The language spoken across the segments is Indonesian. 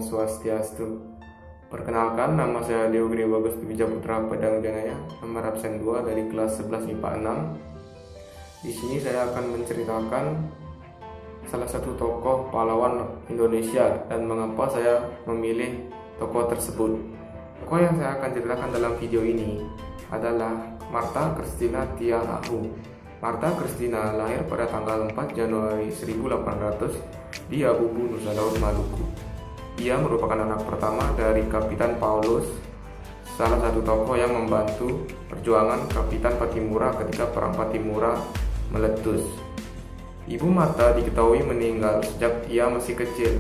Swastiastu. Perkenalkan, nama saya Leo Gede Bagus Wijaputra Padang Janaya, nomor absen 2 dari kelas 11 IPA 6. Di sini saya akan menceritakan salah satu tokoh pahlawan Indonesia dan mengapa saya memilih tokoh tersebut. Tokoh yang saya akan ceritakan dalam video ini adalah Martha Christina Tiahahu. Martha Christina lahir pada tanggal 4 Januari 1800 di Abubu, Nusa Laut, Maluku. Ia merupakan anak pertama dari Kapitan Paulus, salah satu tokoh yang membantu perjuangan Kapitan Patimura ketika Perang Patimura meletus. Ibu Martha diketahui meninggal sejak ia masih kecil.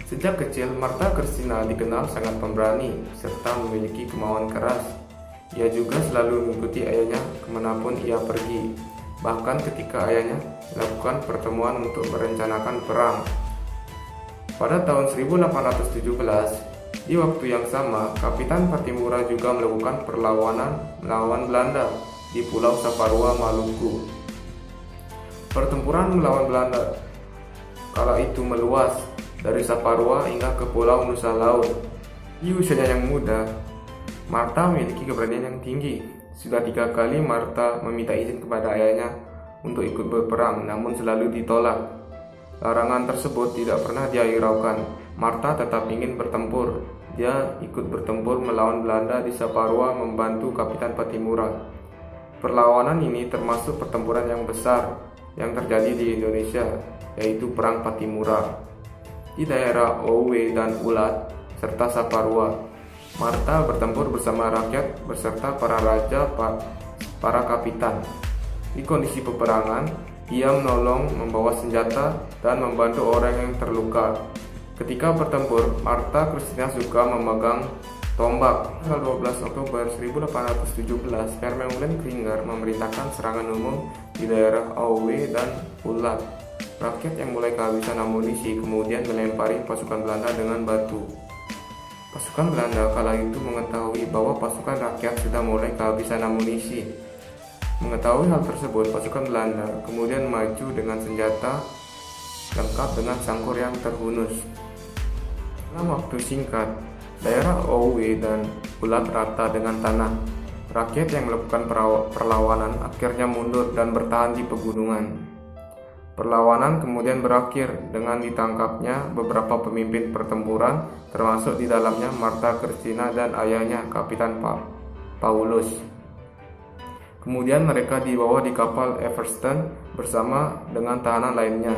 Sejak kecil, Martha Christina dikenal sangat pemberani serta memiliki kemauan keras. Ia juga selalu mengikuti ayahnya kemanapun ia pergi, bahkan ketika ayahnya melakukan pertemuan untuk merencanakan perang. Pada tahun 1817, di waktu yang sama, Kapitan Patimura juga melakukan perlawanan melawan Belanda di Pulau Saparua, Maluku. Pertempuran melawan Belanda kala itu meluas dari Saparua hingga ke Pulau Nusa Laut. Di usianya yang muda, Martha memiliki keberanian yang tinggi. Sudah 3 kali Martha meminta izin kepada ayahnya untuk ikut berperang, namun selalu ditolak. Larangan tersebut tidak pernah dia hiraukan. Martha tetap ingin bertempur. Dia ikut bertempur melawan Belanda di Saparua membantu Kapitan Patimura. Perlawanan ini termasuk pertempuran yang besar yang terjadi di Indonesia, yaitu Perang Patimura. Di daerah Owe dan Ulat serta Saparua, Martha bertempur bersama rakyat beserta para raja, para kapitan. Di kondisi peperangan, ia menolong, membawa senjata, dan membantu orang yang terluka. Ketika bertempur, Martha Christina suka memegang tombak. Tanggal 12 Oktober 1817, Herman Kringer memerintahkan serangan umum di daerah Owe dan Ulat. Rakyat yang mulai kehabisan amunisi kemudian melempari pasukan Belanda dengan batu. Pasukan Belanda kala itu mengetahui bahwa pasukan rakyat sudah mulai kehabisan amunisi. Mengetahui hal tersebut, pasukan Belanda kemudian maju dengan senjata lengkap dengan sangkur yang terhunus. Dalam waktu singkat, daerah Owe dan Ulat rata dengan tanah. Rakyat yang melakukan perlawanan akhirnya mundur dan bertahan di pegunungan. Perlawanan kemudian berakhir dengan ditangkapnya beberapa pemimpin pertempuran, termasuk di dalamnya Martha Christina dan ayahnya Kapitan Paulus. Kemudian mereka dibawa di kapal Everston bersama dengan tahanan lainnya.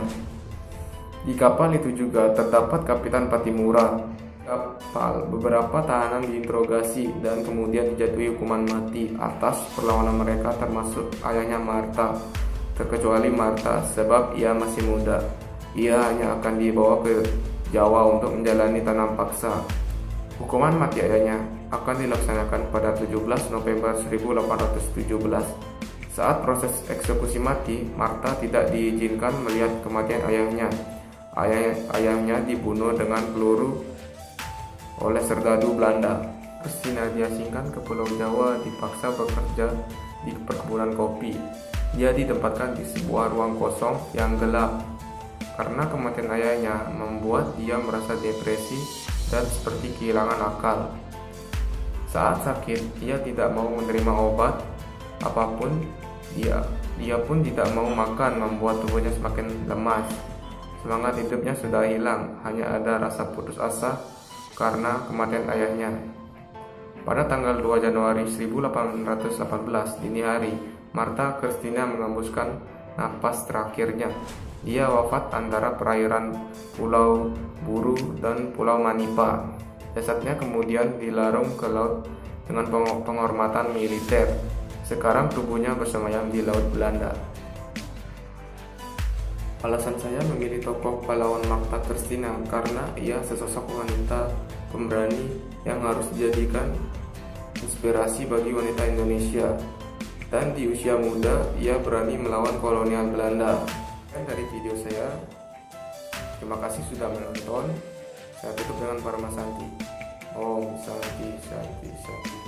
Di kapal itu juga terdapat Kapitan Patimura. Kapal, beberapa tahanan diinterogasi dan kemudian dijatuhi hukuman mati atas perlawanan mereka, termasuk ayahnya Martha. Terkecuali Martha, sebab ia masih muda. Ia hanya akan dibawa ke Jawa untuk menjalani tanam paksa. Hukuman mati ayahnya akan dilaksanakan pada 17 November 1817. Saat proses eksekusi mati, Martha tidak diizinkan melihat kematian ayahnya. Ayahnya dibunuh dengan peluru oleh serdadu Belanda. Christina diasingkan ke Pulau Jawa, dipaksa bekerja di perkebunan kopi. Dia ditempatkan di sebuah ruang kosong yang gelap. Karena kematian ayahnya membuat dia merasa depresi dan seperti kehilangan akal. Saat sakit, ia tidak mau menerima obat apapun. Dia pun tidak mau makan, membuat tubuhnya semakin lemas. Semangat hidupnya sudah hilang, hanya ada rasa putus asa karena kematian ayahnya. Pada tanggal 2 Januari 1818 dini hari, Martha Christina mengembuskan napas terakhirnya. Dia wafat antara perairan Pulau Buru dan Pulau Manipa. Jasadnya kemudian dilarung ke laut dengan penghormatan militer. Sekarang tubuhnya bersemayam di Laut Belanda. Alasan saya memilih tokoh pahlawan Martha Christina karena ia sesosok wanita pemberani yang harus dijadikan inspirasi bagi wanita Indonesia. Dan di usia muda, ia berani melawan kolonial Belanda. Dan dari video saya, terima kasih sudah menonton. Saya tutup dengan Parma Santi. Om Santi Santi Santi.